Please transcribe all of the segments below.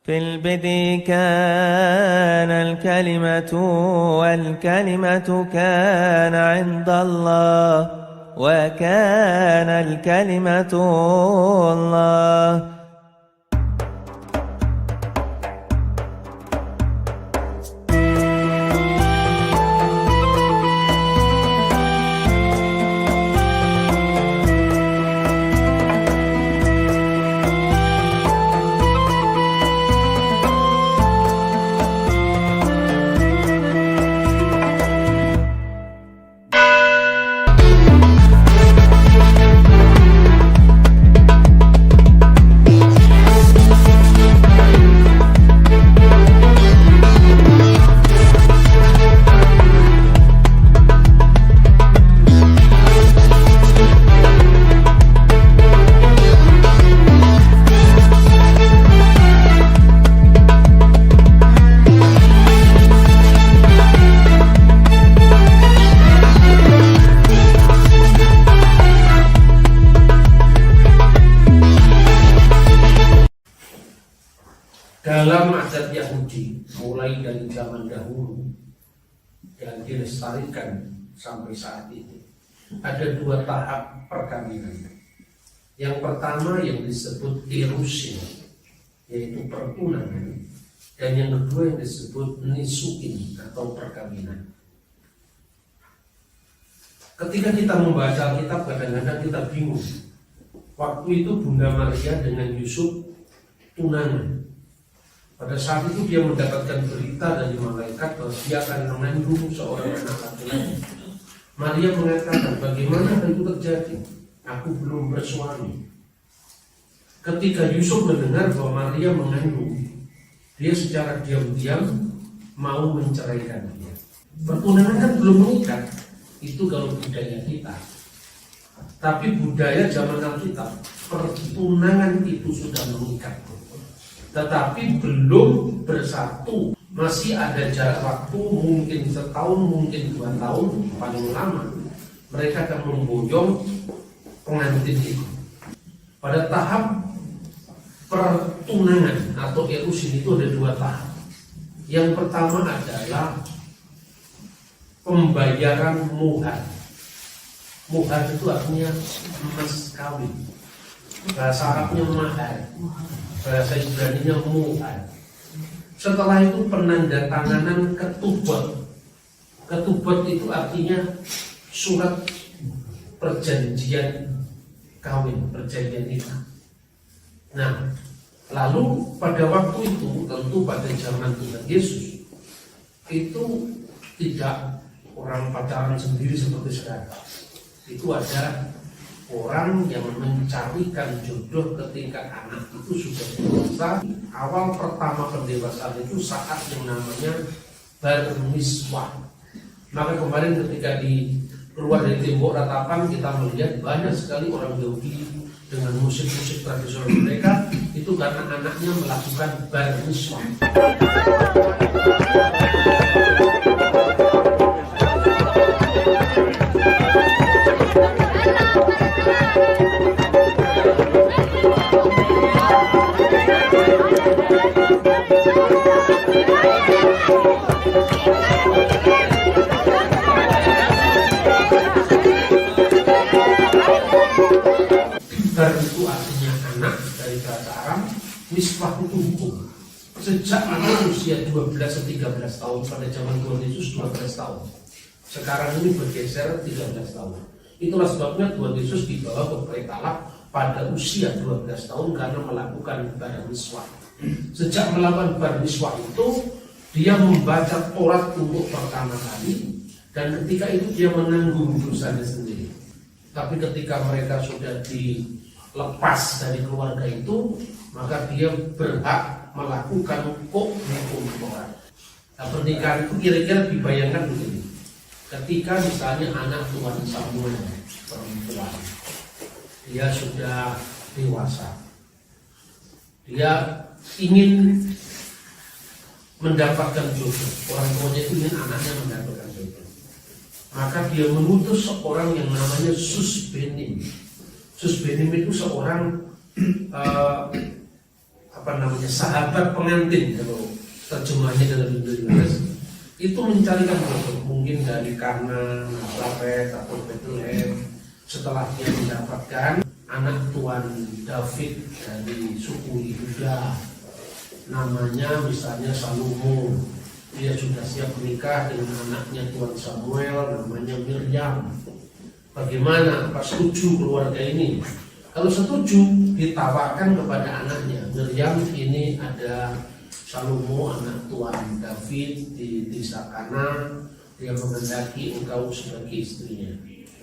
في البدء كان الكلمة والكلمة كان عند الله وكان الكلمة الله. Dalam adat Yahudi mulai dari zaman dahulu dan dilestarikan sampai saat ini ada dua tahap perkawinan. Yang pertama yang disebut irusin, yaitu pertunangan, dan yang kedua yang disebut nisuin atau perkawinan. Ketika kita membaca Alkitab kadang-kadang kita bingung. Waktu itu Bunda Maria dengan Yusuf tunangan. Pada saat itu dia mendapatkan berita dari malaikat bahwa dia akan mengandung seorang anak laki-laki. Maria mengatakan, bagaimana hal itu terjadi? Aku belum bersuami. Ketika Yusuf mendengar bahwa Maria mengandung, dia secara diam-diam mau menceraikan dia. Pertunangan kan belum menikah, itu kalau budaya kita. Tapi budaya zaman Alkitab, pertunangan itu sudah mengikat. Tetapi belum bersatu, masih ada jarak waktu mungkin setahun, mungkin 2 tahun paling lama. Mereka akan memboyong pengantin itu. Pada tahap pertunangan atau erusin itu ada 2 tahap. Yang pertama adalah pembayaran muhar. Muhar itu artinya emas kawin. Bahasa Arabnya mahar, bahasa Ibraninya muhar. Setelah itu penandatanganan ketubot. Ketubot itu artinya surat perjanjian kawin, perjanjian nikah. Nah, lalu pada waktu itu, tentu pada zaman Tuhan Yesus, itu tidak orang pacaran sendiri seperti sekarang. Itu ada orang yang mencarikan jodoh ketika anak itu sudah dewasa. Awal pertama pendewasaan itu saat yang namanya bar mitzvah. Maka kemarin ketika keluar dari tembok ratapan kita melihat banyak sekali orang Yahudi dengan musik-musik tradisional mereka, itu karena anaknya melakukan bar mitzvah. Bar itu artinya anak dari bahasa Arab, miswah itu hukum. Sejak anak usia 12-13 tahun, pada zaman Tuhan Yesus 12 tahun. Sekarang ini bergeser 13 tahun. Itulah sebabnya Tuhan Yesus dibawa ke Baitallah pada usia 12 tahun karena melakukan bar miswah. Sejak melakukan bar miswah itu, dia membaca Taurat untuk pertama kali, dan ketika itu dia menanggung dosanya sendiri. Tapi ketika mereka sudah dilepas dari keluarga itu, maka dia berhak melakukan hukum Taurat. Nah, pernikahan itu kira-kira dibayangkan begini. Ketika misalnya anak Tuhan Samuel perempuan, dia sudah dewasa, dia ingin mendapatkan jodoh, orang tuanya itu ingin anaknya mendapatkan jodoh, maka dia mengutus seorang yang namanya Susbenim. Susbenim itu seorang sahabat pengantin, kalau terjemahnya dalam Injil Yohanes, itu mencarikan jodoh, mungkin dari Kana, Nazaret atau Bethlehem. Setelah dia mendapatkan anak tuan David dari suku Yehuda, namanya misalnya Salomo, dia sudah siap menikah dengan anaknya tuan Samuel, namanya Miriam. Bagaimana? Apa setuju keluarga ini? Kalau setuju, ditawarkan kepada anaknya, Miriam, ini ada Salomo, anak tuan David di desa Kana, dia menghendaki engkau sebagai istrinya.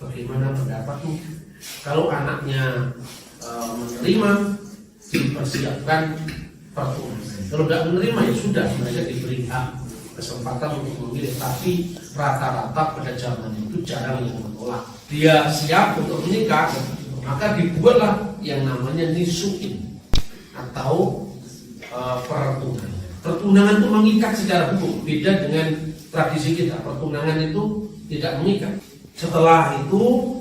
Bagaimana pendapatmu? Kalau anaknya menerima, dipersiapkan pertunangan. Kalau tidak menerima, ya sudah, mereka diberi hak kesempatan untuk memilih. Tapi rata-rata pada zaman itu jarang yang menolak. Dia siap untuk menikah, maka dibuatlah yang namanya nisuin atau pertunangan. Pertunangan itu mengikat secara hukum, beda dengan tradisi kita. Pertunangan itu tidak mengikat. Setelah itu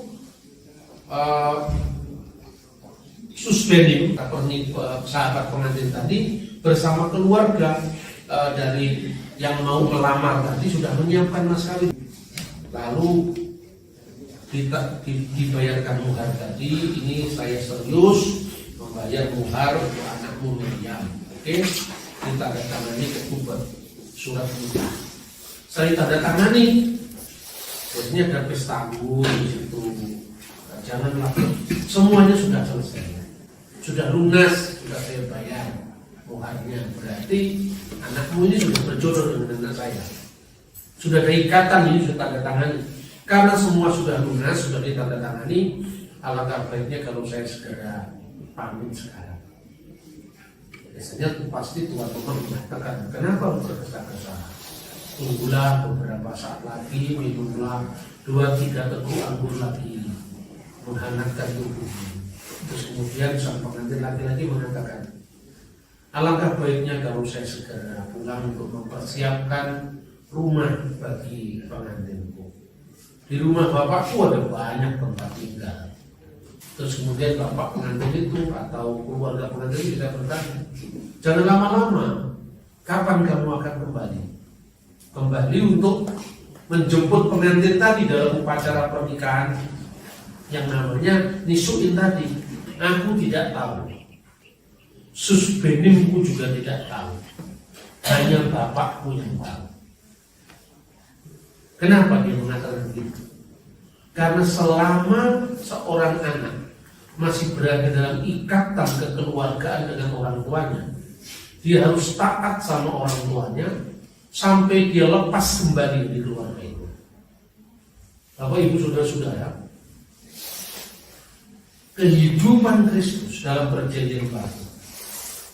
susbenim atau sahabat pengantin tadi bersama keluarga dari yang mau melamar tadi sudah menyiapkan mas kawin. Lalu kita dibayarkan muhar tadi, ini saya serius membayar muhar untuk anakmu Miriam. Oke, kita tanda tangani ketupat surat nikah. Saya tanda tangani, biasanya ada pesta anggur di situ. Nah, janganlah, semuanya sudah selesai, sudah lunas, sudah saya bayar muharnya. Berarti anakmu ini sudah berjodoh dengan anak saya. Sudah ada ikatan, ini sudah tanda tangani. Karena semua sudah lunas, sudah ditandatangani, alangkah baiknya kalau saya segera pamit sekarang. Biasanya pasti tua teman mengatakan, kenapa bergesa-gesa? Tunggulah beberapa saat lagi, minumlah 2-3 teguk anggur lagi, menghangatkan tubuh. Terus kemudian sang pengantin laki-laki mengatakan, alangkah baiknya kalau saya segera pulang untuk mempersiapkan rumah bagi pengantinku. Di rumah bapakku ada banyak tempat tinggal. Terus kemudian bapak pengantin itu atau keluarga pengantin itu bisa bertanya, jangan lama-lama, kapan kamu akan kembali? Kembali untuk menjemput pengantin tadi dalam upacara pernikahan yang namanya nisuin tadi. Aku tidak tahu, susbenimku juga tidak tahu, hanya bapakku yang tahu. Kenapa dia mengatakan begitu? Karena selama seorang anak masih berada dalam ikatan kekeluargaan dengan orang tuanya, dia harus taat sama orang tuanya sampai dia lepas kembali dari keluarga itu. Bapak Ibu saudara-saudara, kehidupan Kristus dalam perjanjian baru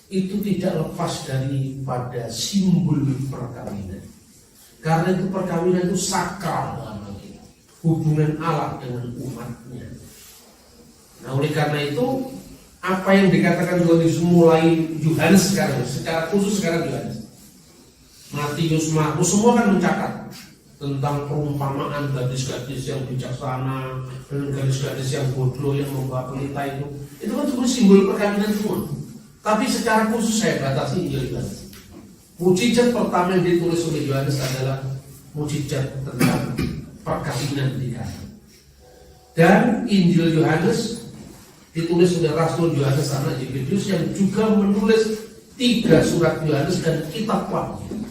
itu tidak lepas daripada simbol perkawinan. Karena itu perkawinan itu sakral dalam Alkitab, hubungan Allah dengan umatnya. Nah, oleh karena itu apa yang dikatakan Tuhan Yesus mulai Yohanes sekarang, secara khusus sekarang Yohanes, Matius, Markus semua kan mencatat tentang perumpamaan gadis-gadis yang bijaksana dan gadis-gadis yang bodoh yang membawa pelita itu kan semua simbol perkawinan semua. Tapi secara khusus saya batasi Injil Yohanes. Mujizat pertama yang ditulis oleh Yohanes adalah mujizat tentang perkawinan pernikahan. Dan Injil Yohanes ditulis oleh Rasul Yohanes anak Zebedius yang juga menulis 3 surat Yohanes dan kitab Wahyu.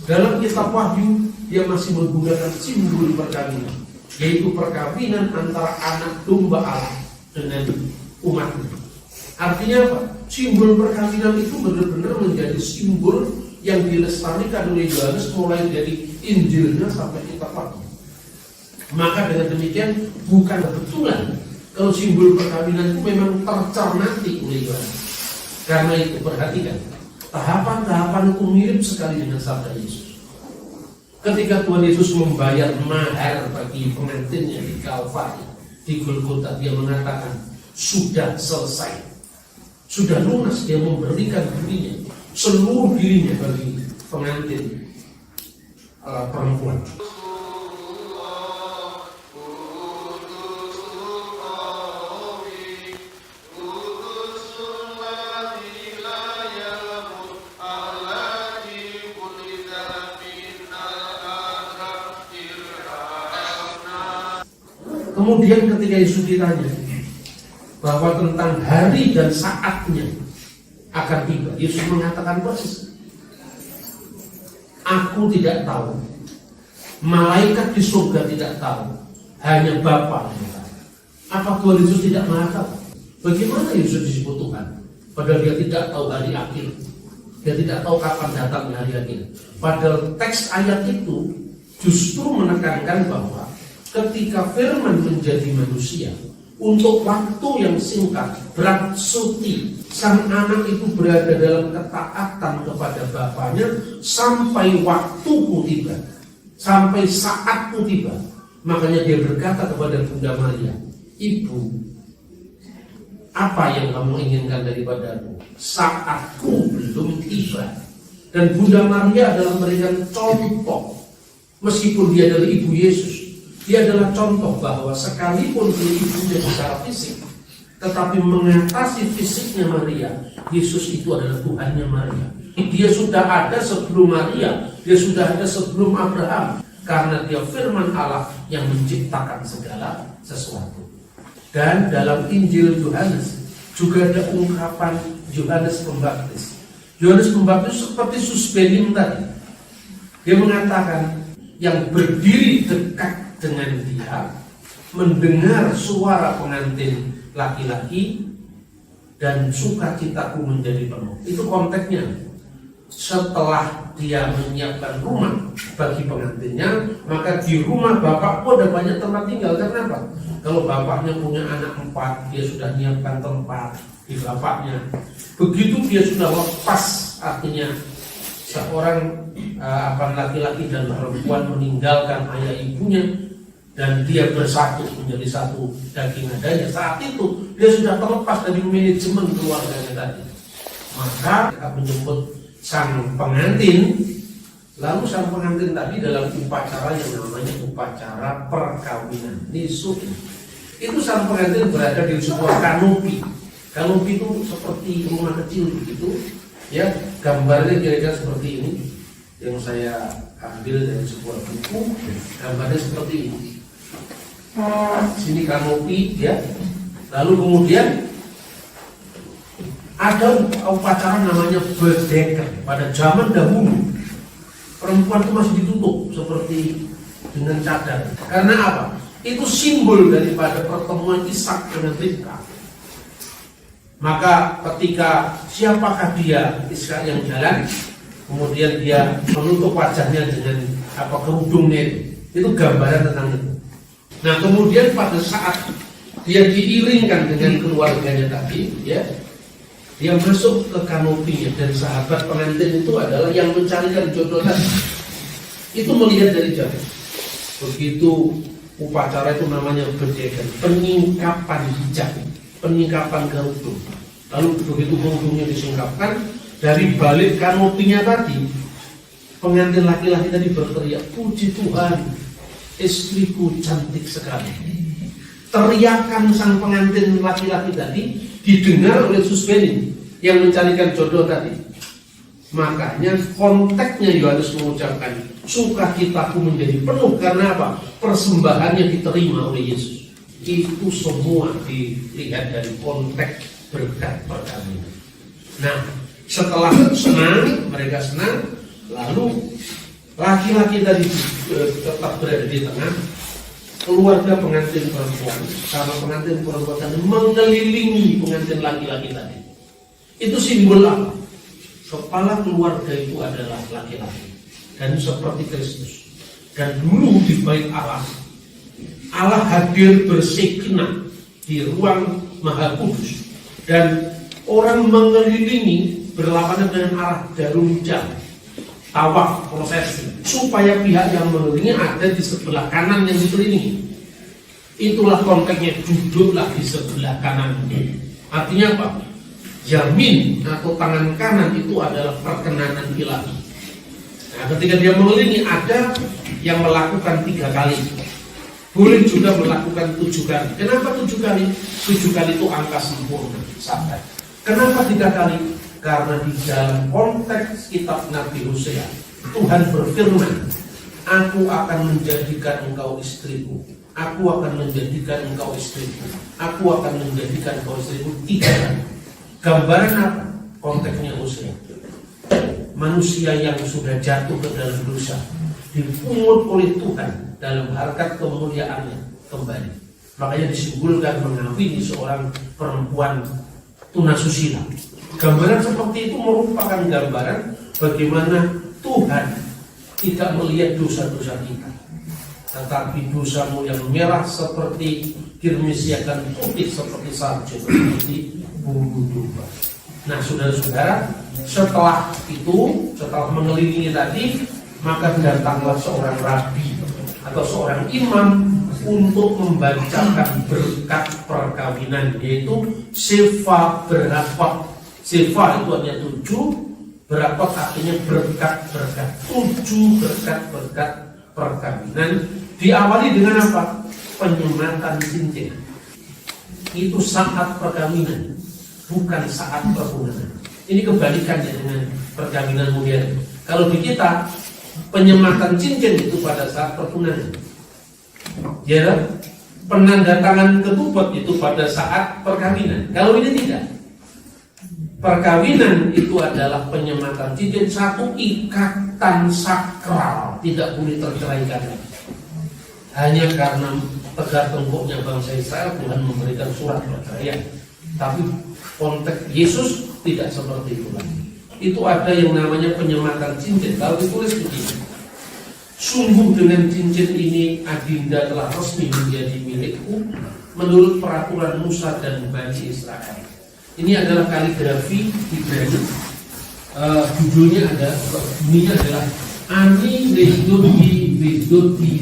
Dalam kitab Wahyu dia masih menggunakan simbol perkawinan, yaitu perkawinan antara anak domba Allah dengan umatnya. Artinya apa? Simbol perkawinan itu benar-benar menjadi simbol yang dilestarikan oleh Yohanes mulai dari Injilnya sampai kitab Wahyu. Maka dengan demikian bukan kebetulan kalau simbol perkawinan itu memang tercermati oleh Yohanes. Karena itu perhatikan, tahapan-tahapan itu mirip sekali dengan sabda Yesus. Ketika Tuhan Yesus membayar mahar bagi pengantinnya di Kalvari, di Golgota, dia mengatakan sudah selesai, sudah lunas. Dia memberikan dirinya, seluruh dirinya bagi pengantin perempuan. Kemudian ketika Yesus ditanya bahwa tentang hari dan saatnya akan tiba, Yesus mengatakan persis, aku tidak tahu, malaikat di surga tidak tahu, hanya Bapa yang tahu. Apa Tuhan Yesus tidak mengatakan? Bagaimana Yesus disebut Tuhan? Padahal dia tidak tahu hari akhir, dia tidak tahu kapan datangnya hari akhir. Padahal teks ayat itu justru menekankan bahwa ketika firman menjadi manusia, untuk waktu yang singkat, bersuci, sang anak itu berada dalam ketaatan kepada Bapaknya sampai waktuku tiba, sampai saatku tiba. Makanya dia berkata kepada Bunda Maria, Ibu, apa yang kamu inginkan daripadaku? Saatku belum tiba. Dan Bunda Maria adalah memberikan contoh, meskipun dia adalah ibu Yesus, dia adalah contoh bahwa sekalipun dia ibunya secara fisik, tetapi mengatasi fisiknya Maria, Yesus itu adalah Tuhannya Maria. Dia sudah ada sebelum Maria, dia sudah ada sebelum Abraham, karena dia firman Allah yang menciptakan segala sesuatu. Dan dalam Injil Yohanes juga ada ungkapan Yohanes Pembaptis. Yohanes Pembaptis seperti Susbenim tadi. Dia mengatakan yang berdiri dekat dengan dia, mendengar suara pengantin laki-laki, dan sukacitaku menjadi penuh. Itu konteksnya. Setelah dia menyiapkan rumah bagi pengantinnya, maka di rumah bapakku ada banyak tempat tinggal. Kenapa? Kalau bapaknya punya anak 4, dia sudah menyiapkan tempat di bapaknya. Begitu dia sudah lepas, artinya seorang laki-laki dan perempuan meninggalkan ayah ibunya dan dia bersatu menjadi satu daging adanya, saat itu dia sudah terlepas dari manajemen keluarganya tadi. Maka akan menjemput sang pengantin. Lalu sang pengantin tadi dalam upacara yang namanya upacara perkawinan, nisuk. Itu sang pengantin berada di sebuah kanopi. Kanopi itu seperti rumah kecil begitu, ya. Gambarnya kira-kira seperti ini yang saya ambil dari sebuah buku. Gambarnya seperti ini. Sini kanopi, ya. Lalu kemudian ada upacara namanya bedeker. Pada zaman dahulu perempuan itu masih ditutup seperti dengan cadar. Karena apa? Itu simbol daripada pertemuan Ishak dengan Ribka. Maka ketika siapakah dia, Ishak yang jalan, kemudian dia menutup wajahnya dengan kerudungnya itu gambaran tentang itu. Nah kemudian pada saat dia diiringkan dengan keluarganya tadi, ya, dia masuk ke kanopinya, dan sahabat pengantin itu adalah yang mencarikan jodoh tadi. Itu melihat dari jauh. Begitu upacara itu namanya bedekan, penyingkapan hijab, penyingkapan kerudung. Lalu begitu kerudungnya disingkapkan, dari balik kanopinya tadi, pengantin laki-laki tadi berteriak, puji Tuhan, istriku cantik sekali. Teriakan sang pengantin laki-laki tadi didengar oleh Susbenim yang mencarikan jodoh tadi. Makanya konteksnya Yohanes mengucapkan sukacitaku menjadi penuh. Karena apa? Persembahannya diterima oleh Yesus. Itu semua dilihat dari konteks berkat perkawinan. Nah, setelah senang, mereka senang, lalu laki-laki tadi tetap berada di tengah. Keluarga pengantin perempuan, karena pengantin perempuan tadi mengelilingi pengantin laki-laki tadi. Itu simbol apa? Kepala keluarga itu adalah laki-laki, dan seperti Kristus. Dan dulu di bait Allah, Allah hadir bersekinah di ruang Maha Kudus, dan orang mengelilingi berlawanan dengan arah darujal, tawaf, prosesi, supaya pihak yang mengelilingi ada di sebelah kanan yang dikelilingi. Itulah konteksnya, duduklah di sebelah kanan. Artinya apa? Yamin atau tangan kanan itu adalah perkenanan ilahi. Nah, ketika dia mengelilingi, ada yang melakukan 3 kali, boleh juga melakukan 7 kali. Kenapa 7 kali? 7 kali itu angka sempurna, sampai. Kenapa 3 kali? Karena di dalam konteks kitab Nabi Hosea, Tuhan berfirman, aku akan menjadikan engkau istriku, aku akan menjadikan engkau istriku, aku akan menjadikan engkau istriku. Tidak. Gambaran apa? Konteksnya Hosea. Manusia yang sudah jatuh ke dalam dosa dipungut oleh Tuhan dalam harkat kemuliaannya kembali. Makanya disimbolkan mengawini seorang perempuan tunasusila. Gambaran seperti itu merupakan gambaran bagaimana Tuhan tidak melihat dosa-dosa kita, tetapi dosamu yang merah seperti kirmis akan putih seperti salju, seperti bulu domba. Nah, saudara-saudara, setelah mengelilingi tadi, maka datanglah seorang rabi atau seorang imam untuk membacakan berkat perkawinan, yaitu Sefa Berakot. Sefa itu artinya 7, Berakot artinya berkat-berkat. 7 berkat-berkat perkawinan diawali dengan apa? Penyematan cincin. Itu saat perkawinan, bukan saat pertunangan. Ini kebalikannya dengan perkawinan modern. Kalau di kita, penyematan cincin itu pada saat pertunangan. Ya, penandatangan ketubut itu pada saat perkawinan. Kalau ini tidak. Perkawinan itu adalah penyematan cincin, satu ikatan sakral, tidak boleh terceraikan. Hanya karena tegar tengkuknya bangsa Israel, Tuhan memberikan surat perceraian. Tapi konteks Yesus tidak seperti itu lagi. Itu ada yang namanya penyematan cincin. Kalau ditulis begini, sungguh dengan cincin ini Adinda telah resmi menjadi milikku menurut peraturan Musa dan Bani Israel. Ini adalah kaligrafi Ibrani. Judulnya adalah Ani Lesdodi Lesdodi.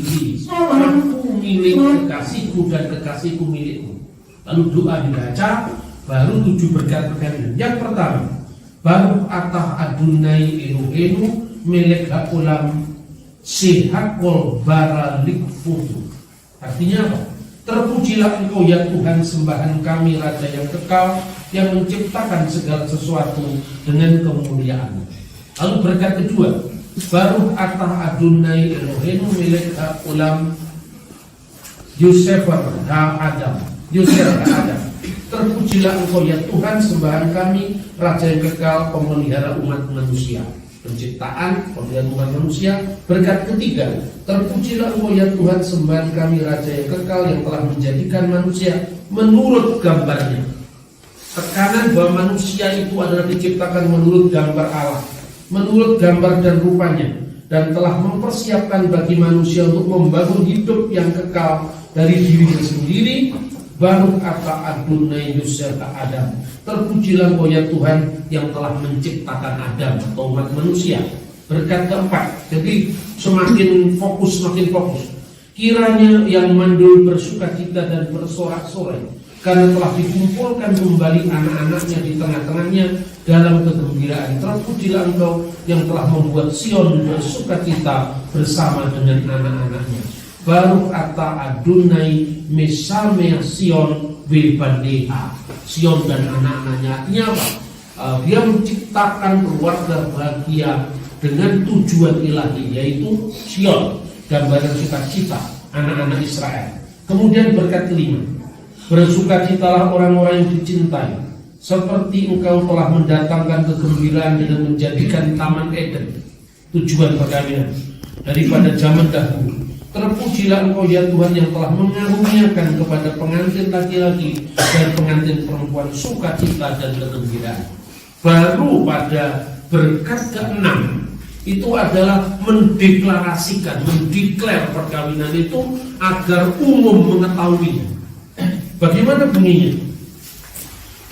Aku milik kekasihku dan kekasihku milikku. Lalu doa dibaca, baru 7 berkat perkawinan. Yang pertama, Baruch atah Adonai Eloheinu melek haolam sehakol baralik futu. Artinya apa? Terpujilah engkau ya Tuhan sembahan kami, Raja yang kekal, yang menciptakan segala sesuatu dengan kemuliaan. Lalu berkat kedua, Baruch atah Adonai Eloheinu melek haolam Yosef Adam. Terpujilah engkau ya Tuhan sembahan kami, Raja yang kekal, pemelihara umat manusia. Penciptaan, pemelihara umat manusia. Berkat ketiga, terpujilah engkau ya Tuhan sembahan kami, Raja yang kekal, yang telah menjadikan manusia menurut gambarnya. Tekanan bahwa manusia itu adalah diciptakan menurut gambar Allah, menurut gambar dan rupanya, dan telah mempersiapkan bagi manusia untuk membangun hidup yang kekal dari dirinya sendiri. Baruch atah Adonai Yosef Adam. Terpujilah engkau ya Tuhan yang telah menciptakan Adam atau umat manusia. Berkat keempat, jadi semakin fokus. Kiranya yang mandul bersukacita dan bersorak-sorai karena telah dikumpulkan kembali anak-anaknya di tengah-tengahnya dalam kegembiraan. Terpujilah engkau yang telah membuat Sion bersukacita bersama dengan anak-anaknya. Baruch atah Adonai mesameh Sion bebaneha. Sion dan anak-anaknya, artinya apa? Dia menciptakan keluarga bahagia dengan tujuan ilahi, yaitu Sion, gambaran sukacita anak-anak Israel. Kemudian berkat kelima, bersukacitalah orang-orang yang dicintai, seperti engkau telah mendatangkan kegembiraan dengan menjadikan Taman Eden, tujuan perkawinan daripada zaman dahulu. Terpujilah engkau ya Tuhan yang telah mengaruniakan kepada pengantin laki-laki dan pengantin perempuan sukacita dan kegembiraan. Baru pada berkat keenam, itu adalah mendeklarasikan, mendeklar perkawinan itu agar umum mengetahuinya. Bagaimana bunyinya?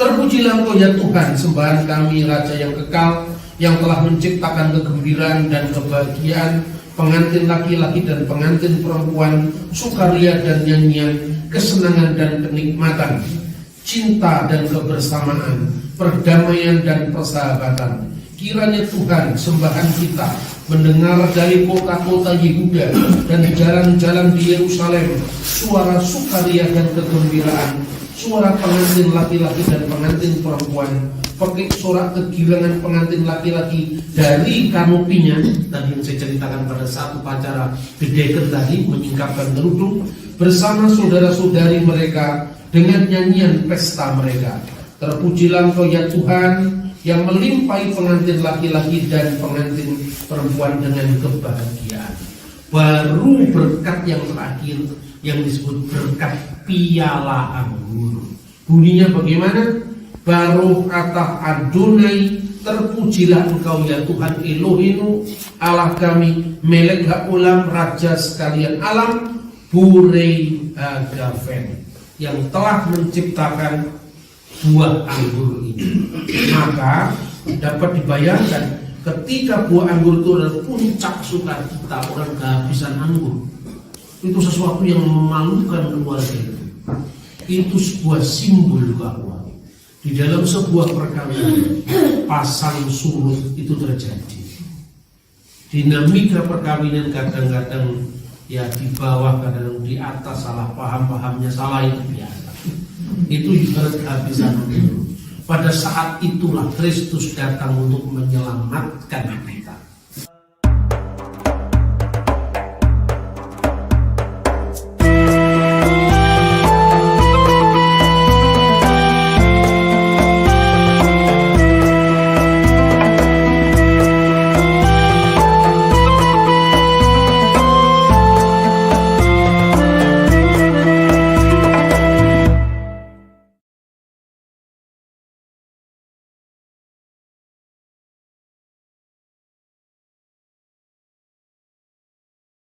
Terpujilah engkau ya Tuhan sembahan kami, Raja yang kekal, yang telah menciptakan kegembiraan dan kebahagiaan pengantin laki-laki dan pengantin perempuan, sukaria dan nyanyian, kesenangan dan kenikmatan, cinta dan kebersamaan, perdamaian dan persahabatan. Kiranya Tuhan sembahan kita mendengar dari kota-kota Yehuda dan jalan-jalan di Yerusalem suara sukaria dan kegembiraan, suara pengantin laki-laki dan pengantin perempuan, pakai sorak kegirangan pengantin laki-laki dari kanopinya tadi yang saya ceritakan pada saat upacara bedeken tadi, menyingkapkan kerudung, bersama saudara-saudari mereka dengan nyanyian pesta mereka. Terpujilah Engkau ya Tuhan yang melimpahi pengantin laki-laki dan pengantin perempuan dengan kebahagiaan. Baru berkat yang terakhir yang disebut berkat piala anggur. Bunyinya bagaimana? Baruch atah Adonai, terpujilah Engkau ya Tuhan Elohinu, Allah kami, Melek Haolam, Raja sekalian alam, Burei Agaven, yang telah menciptakan buah anggur ini. Maka dapat dibayangkan ketika buah anggur itu adalah puncak sukacita orang kehabisan anggur. Itu sesuatu yang memalukan keluarga itu. Itu sebuah simbol bahwa di dalam sebuah perkawinan pasang surut itu terjadi. Dinamika perkawinan kadang-kadang ya di bawah, kadang di atas, salah pahamnya salah, itu biasa. Itu juga kehabisan itu. Pada saat itulah Kristus datang untuk menyelamatkan kita.